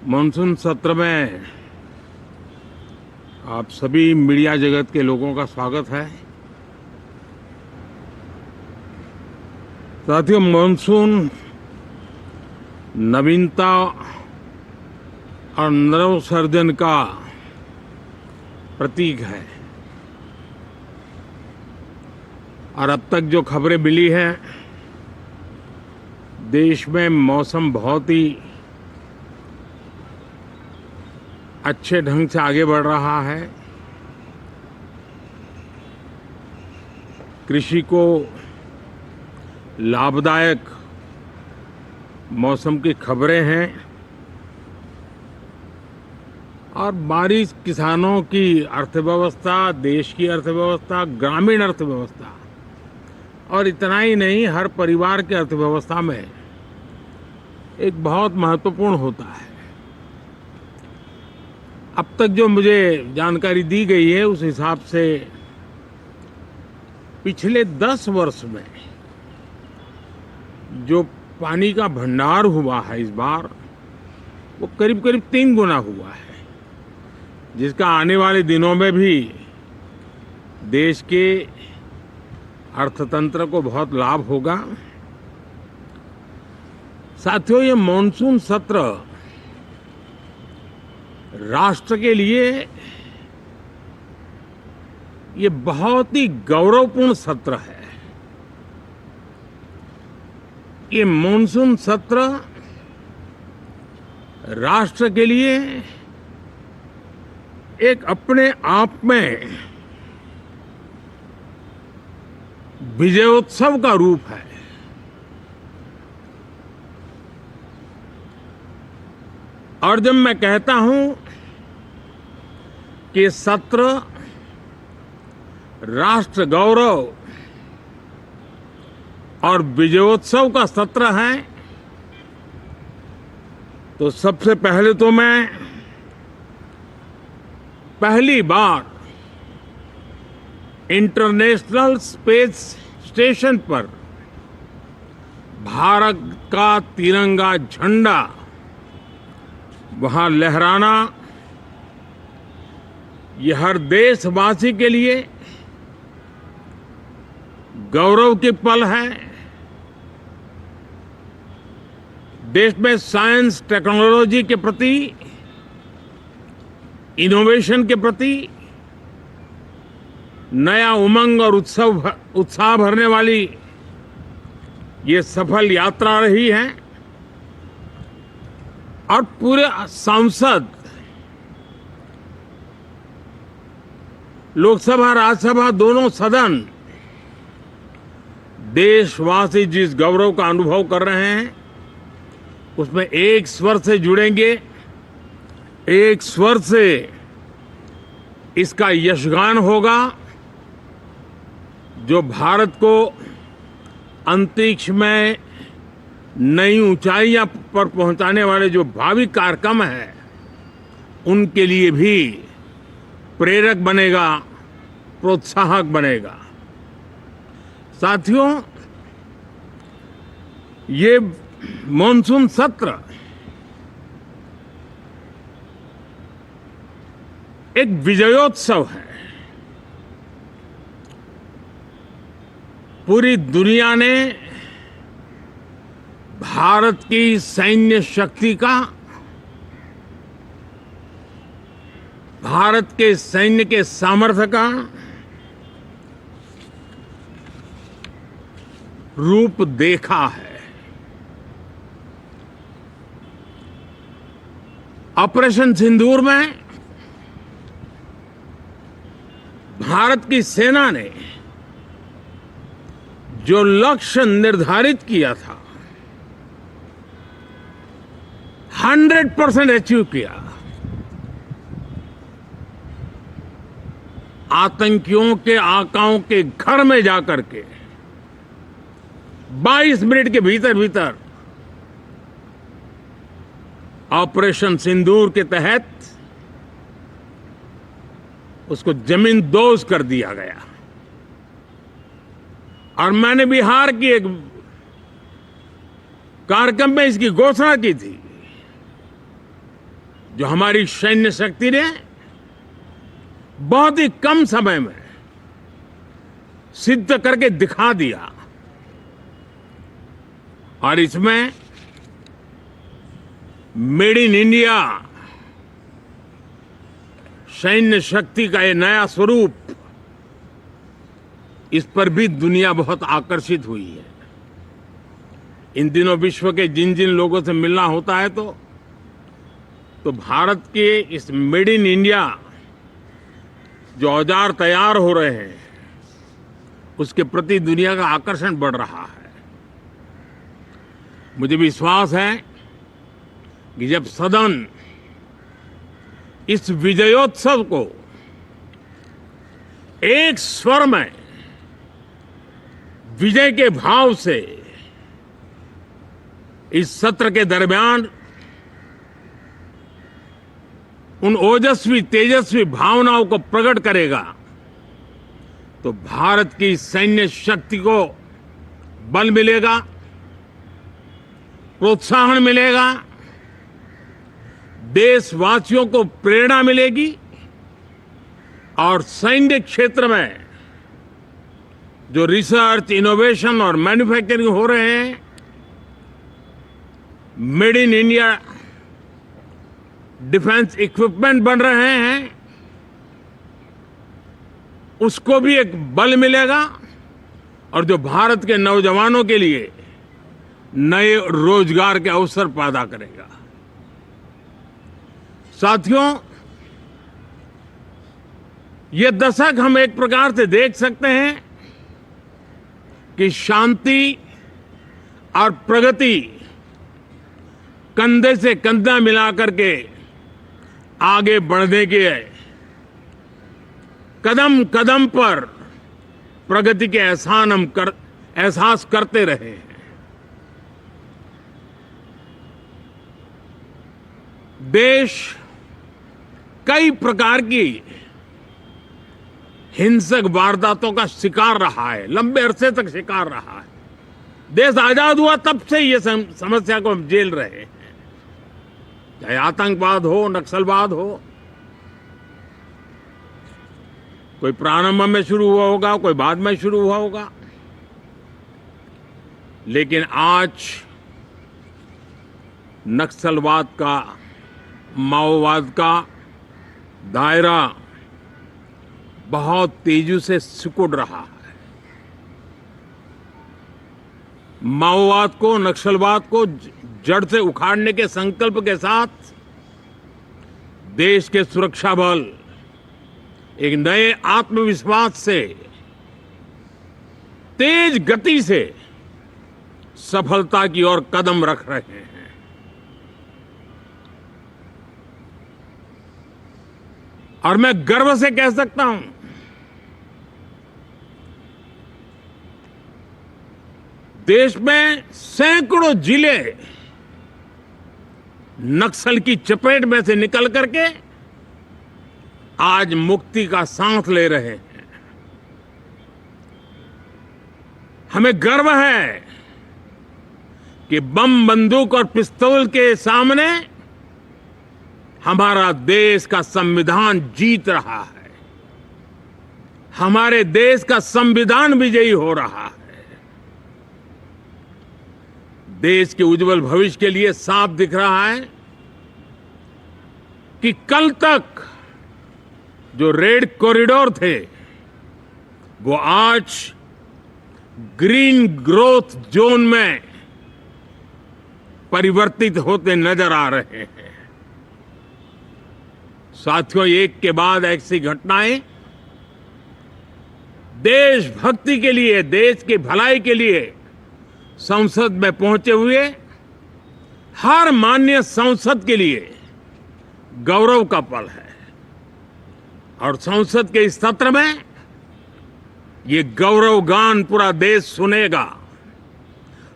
Monsoon सत्र में आप सभी मीडिया जगत के लोगों का स्वागत है। साथियों, मानसून नवीनता और नवसर्जन का प्रतीक है और अब तक जो खबरें मिली हैं, देश में मौसम बहुत ही अच्छे ढंग से आगे बढ़ रहा है। कृषि को लाभदायक मौसम की खबरें हैं और बारिश किसानों की अर्थव्यवस्था, देश की अर्थव्यवस्था, ग्रामीण अर्थव्यवस्था और इतना ही नहीं, हर परिवार की अर्थव्यवस्था में एक बहुत महत्वपूर्ण होता है। अब तक जो मुझे जानकारी दी गई है उस हिसाब से पिछले 10 वर्ष में जो पानी का भंडार हुआ है इस बार, वो करीब करीब 3 गुना हुआ है, जिसका आने वाले दिनों में भी देश के अर्थतंत्र को बहुत लाभ होगा। साथियों, ये मॉनसून सत्र राष्ट्र के लिए ये बहुत ही गौरवपूर्ण सत्र है। ये मॉनसून सत्र राष्ट्र के लिए एक अपने आप में विजयोत्सव का रूप है। और जब मैं कहता हूं कि सत्र राष्ट्र गौरव और विजयोत्सव का सत्र है, तो सबसे पहले तो मैं पहली बार इंटरनेशनल स्पेस स्टेशन पर भारत का तिरंगा झंडा वहां लहराना, ये हर देशवासी के लिए गौरव की पल है। देश में साइंस टेक्नोलॉजी के प्रति, इनोवेशन के प्रति नया उमंग और उत्साह भरने वाली ये सफल यात्रा रही है और पूरे सांसद, लोकसभा राज्यसभा दोनों सदन, देशवासी जिस गौरव का अनुभव कर रहे हैं उसमें एक स्वर से जुड़ेंगे, एक स्वर से इसका यशगान होगा, जो भारत को अंतरिक्ष में नई ऊंचाइयां पर पहुंचाने वाले जो भावी कार्यक्रम हैं उनके लिए भी प्रेरक बनेगा, प्रोत्साहक बनेगा। साथियों, ये मॉनसून सत्र एक विजयोत्सव है। पूरी दुनिया ने भारत की सैन्य शक्ति का, भारत के सैन्य के सामर्थ्य का रूप देखा है। ऑपरेशन सिंदूर में भारत की सेना ने जो लक्ष्य निर्धारित किया था 100% अचीव किया। आतंकियों के आकाओं के घर में जाकर के 22 मिनट के भीतर भीतर ऑपरेशन सिंदूर के तहत उसको जमींदोज कर दिया गया। और मैंने बिहार की एक कार्यक्रम में इसकी घोषणा की थी जो हमारी सैन्य शक्ति ने बहुत ही कम समय में सिद्ध करके दिखा दिया, और इसमें मेड इन इंडिया सैन्य शक्ति का ये नया स्वरूप, इस पर भी दुनिया बहुत आकर्षित हुई है। इन दिनों विश्व के जिन जिन लोगों से मिलना होता है तो भारत के इस मेड इन इंडिया जो औजार तैयार हो रहे हैं उसके प्रति दुनिया का आकर्षण बढ़ रहा है। मुझे विश्वास है कि जब सदन इस विजयोत्सव को एक स्वर में विजय के भाव से इस सत्र के दरमियान उन ओजस्वी तेजस्वी भावनाओं को प्रकट करेगा, तो भारत की सैन्य शक्ति को बल मिलेगा, प्रोत्साहन मिलेगा, देशवासियों को प्रेरणा मिलेगी, और सैन्य क्षेत्र में जो रिसर्च, इनोवेशन और मैन्युफैक्चरिंग हो रहे हैं, made in India defence equipment बन रहे हैं, उसको भी एक बल मिलेगा, और जो भारत के नौजवानों के लिए नए रोजगार के अवसर पैदा करेगा। साथियों, ये दशक हम एक प्रकार से देख सकते हैं कि शांति और प्रगति कंधे से कंधा मिलाकर के आगे बढ़ने के कदम कदम पर प्रगति के एहसास करते रहे हैं। देश कई प्रकार की हिंसक वारदातों का शिकार रहा है, लंबे अरसे तक शिकार रहा है। देश आजाद हुआ तब से ये समस्या को हम झेल रहे हैं, चाहे आतंकवाद हो, नक्सलवाद हो। कोई प्रारंभ में शुरू हुआ होगा, कोई बाद में शुरू हुआ होगा, लेकिन आज नक्सलवाद का, माओवाद का दायरा बहुत तेजी से सिकुड़ रहा है। माओवाद को, नक्सलवाद को जड़ से उखाड़ने के संकल्प के साथ देश के सुरक्षा बल एक नए आत्मविश्वास से, तेज गति से सफलता की ओर कदम रख रहे हैं। और मैं गर्व से कह सकता हूं, देश में सैकड़ों जिले नक्सल की चपेट में से निकल करके आज मुक्ति का सांस ले रहे हैं। हमें गर्व है कि बम, बंदूक और पिस्तौल के सामने हमारा देश का संविधान जीत रहा है, हमारे देश का संविधान विजयी हो रहा है। देश के उज्जवल भविष्य के लिए साफ दिख रहा है कि कल तक जो रेड कॉरिडोर थे वो आज ग्रीन ग्रोथ जोन में परिवर्तित होते नजर आ रहे हैं। साथियों, एक के बाद ऐसी घटनाएं देशभक्ति के लिए, देश की भलाई के लिए संसद में पहुंचे हुए हर माननीय सांसद के लिए गौरव का पल है। और संसद के इस सत्र में ये गौरव गान पूरा देश सुनेगा,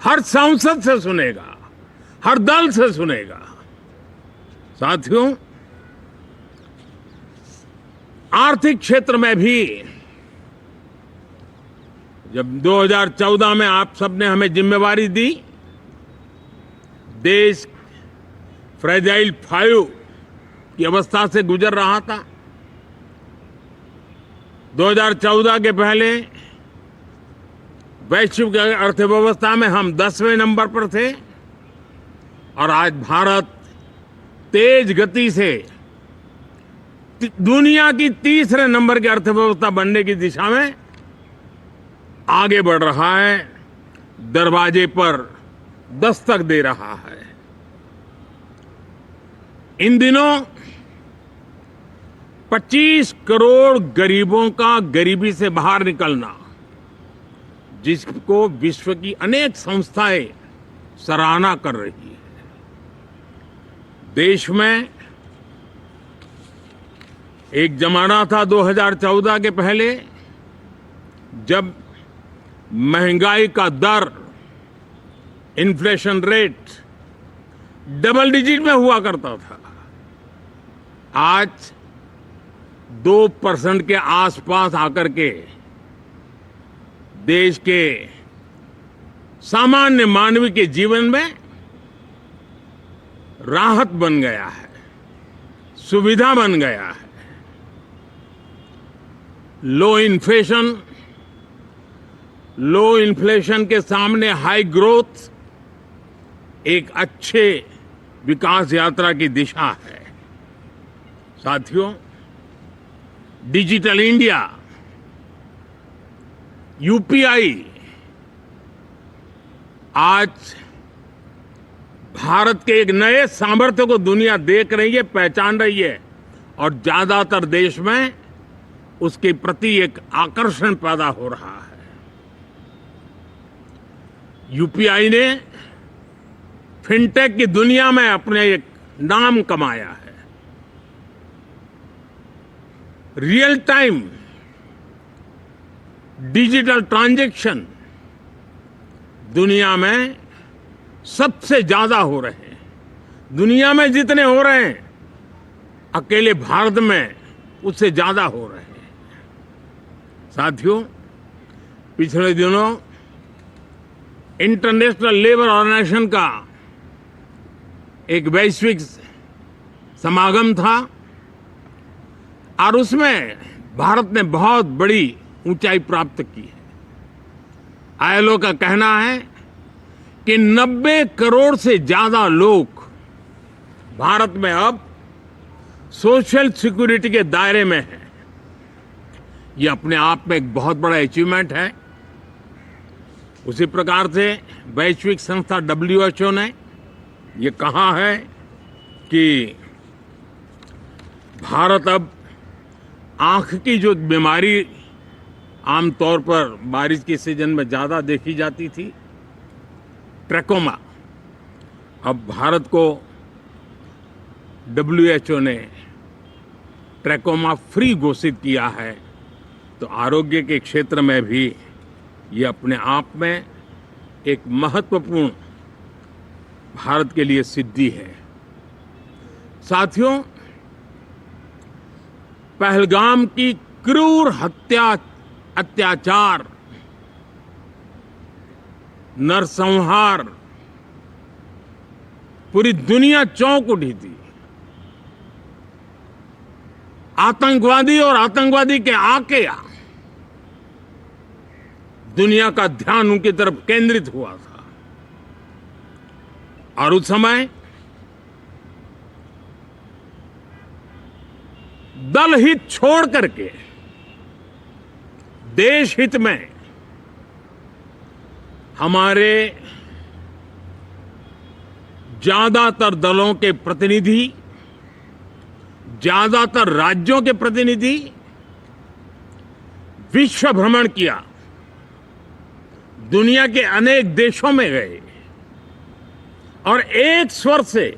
हर सांसद से सुनेगा, हर दल से सुनेगा। साथियों, आर्थिक क्षेत्र में भी जब 2014 में आप सबने हमें जिम्मेवारी दी, देश फ्रेजाइल 5 की अवस्था से गुजर रहा था। 2014 के पहले वैश्विक अर्थव्यवस्था में हम 10वें नंबर पर थे और आज भारत तेज गति से दुनिया की तीसरे नंबर की अर्थव्यवस्था बनने की दिशा में आगे बढ़ रहा है, दरवाजे पर दस्तक दे रहा है। इन दिनों 25 करोड़ गरीबों का गरीबी से बाहर निकलना, जिसको विश्व की अनेक संस्थाएं सराहना कर रही है। देश में एक जमाना था 2014 के पहले, जब महंगाई का दर, इन्फ्लेशन रेट डबल डिजिट में हुआ करता था। आज 2% के आसपास आकर के देश के सामान्य मानवी के जीवन में राहत बन गया है, सुविधा बन गया है। लो इन्फ्लेशन के सामने हाई ग्रोथ एक अच्छे विकास यात्रा की दिशा है। साथियों, डिजिटल इंडिया, यूपीआई आज भारत के एक नए सामर्थ्य को दुनिया देख रही है, पहचान रही है और ज्यादातर देश में उसके प्रति एक आकर्षण पैदा हो रहा है। यूपीआई ने फिनटेक की दुनिया में अपने एक नाम कमाया है। रियल टाइम डिजिटल ट्रांजैक्शन दुनिया में सबसे ज्यादा हो रहे हैं। दुनिया में जितने हो रहे हैं, अकेले भारत में उससे ज्यादा हो रहे हैं। साथियों, पिछले दिनों इंटरनेशनल लेबर ऑर्गेनाइजेशन का एक वैश्विक समागम था और उसमें भारत ने बहुत बड़ी ऊंचाई प्राप्त की है। आईएलओ का कहना है कि 90 करोड़ से ज्यादा लोग भारत में अब सोशल सिक्योरिटी के दायरे में हैं। ये अपने आप में एक बहुत बड़ा अचीवमेंट है। उसी प्रकार से वैश्विक संस्था WHO ने ये कहा है कि भारत अब आंख की जो बीमारी आमतौर पर बारिश के सीजन में ज्यादा देखी जाती थी, ट्रैकोमा, अब भारत को WHO ने ट्रैकोमा फ्री घोषित किया है। तो आरोग्य के क्षेत्र में भी ये अपने आप में एक महत्वपूर्ण भारत के लिए सिद्धि है। साथियों, पहलगाम की क्रूर अत्याचार, नरसंहार, पूरी दुनिया चौंक उठी थी। आतंकवादी और आतंकवादी के आके दुनिया का ध्यान उनकी तरफ केंद्रित हुआ था और उस समय दल हित छोड़ करके देश हित में हमारे ज्यादातर दलों के प्रतिनिधि, ज्यादातर राज्यों के प्रतिनिधि विश्व भ्रमण किया, दुनिया के अनेक देशों में गए और एक स्वर से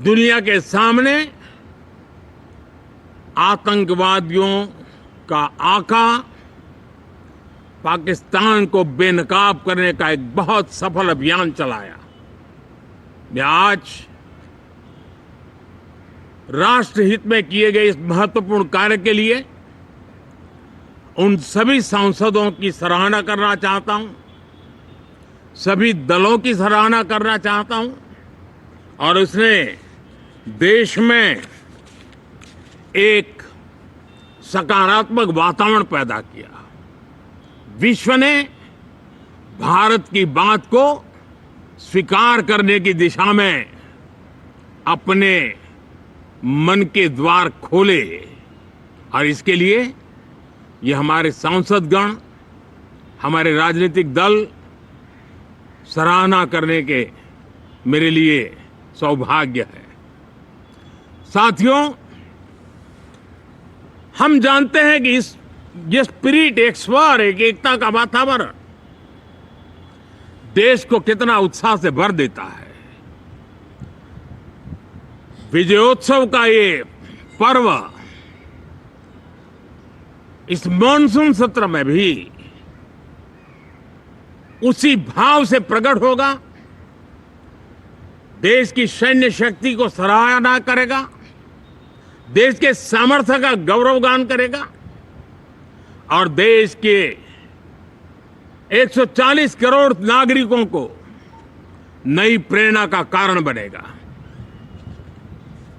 दुनिया के सामने आतंकवादियों का आका पाकिस्तान को बेनकाब करने का एक बहुत सफल अभियान चलाया। मैं आज राष्ट्रहित में किए गए इस महत्वपूर्ण कार्य के लिए उन सभी सांसदों की सराहना करना चाहता हूं, सभी दलों की सराहना करना चाहता हूं और उसने देश में एक सकारात्मक वातावरण पैदा किया। विश्व ने भारत की बात को स्वीकार करने की दिशा में अपने मन के द्वार खोले और इसके लिए ये हमारे सांसदगण, हमारे राजनीतिक दल सराहना करने के मेरे लिए सौभाग्य है। साथियों, हम जानते हैं कि ये स्पिरिट, एक स्वर, एक एकता का वातावरण देश को कितना उत्साह से भर देता है। विजयोत्सव का ये पर्व इस मॉनसून सत्र में भी उसी भाव से प्रकट होगा। देश की सैन्य शक्ति को सराहना करेगा, देश के सामर्थ्य का गौरवगान करेगा और देश के 140 करोड़ नागरिकों को नई प्रेरणा का कारण बनेगा।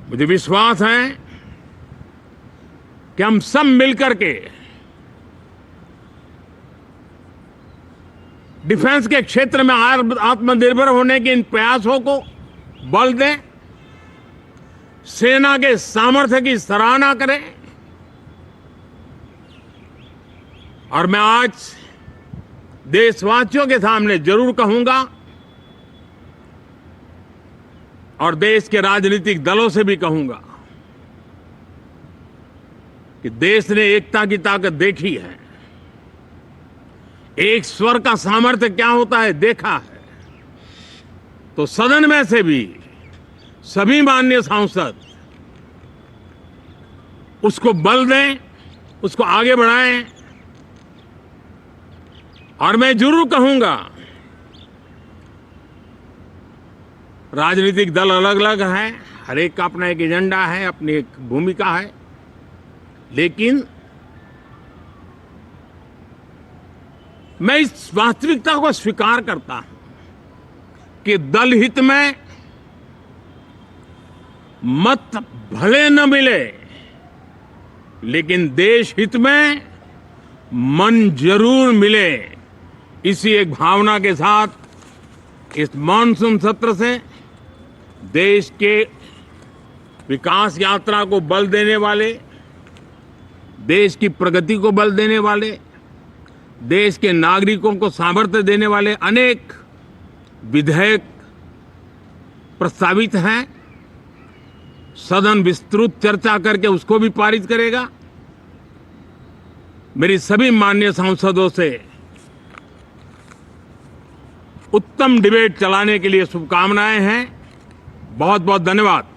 मुझे विश्वास है कि हम सब मिलकर के डिफेंस के क्षेत्र में आत्मनिर्भर होने के इन प्रयासों को बल दें, सेना के सामर्थ्य की सराहना करें। और मैं आज देशवासियों के सामने जरूर कहूंगा और देश के राजनीतिक दलों से भी कहूंगा कि देश ने एकता की ताकत देखी है, एक स्वर का सामर्थ्य क्या होता है देखा है। तो सदन में से भी सभी माननीय सांसद उसको बल दें, उसको आगे बढ़ाएं। और मैं जरूर कहूंगा, राजनीतिक दल अलग अलग हैं, हर एक का अपना एक एजेंडा है, अपनी एक भूमिका है, लेकिन मैं इस वास्तविकता को स्वीकार करता हूं कि दल हित में मत भले न मिले, लेकिन देश हित में मन जरूर मिले। इसी एक भावना के साथ इस मॉनसून सत्र से देश के विकास यात्रा को बल देने वाले, देश की प्रगति को बल देने वाले, देश के नागरिकों को सामर्थ्य देने वाले अनेक विधेयक प्रस्तावित हैं। सदन विस्तृत चर्चा करके उसको भी पारित करेगा। मेरी सभी माननीय सांसदों से उत्तम डिबेट चलाने के लिए शुभकामनाएं हैं। बहुत बहुत धन्यवाद।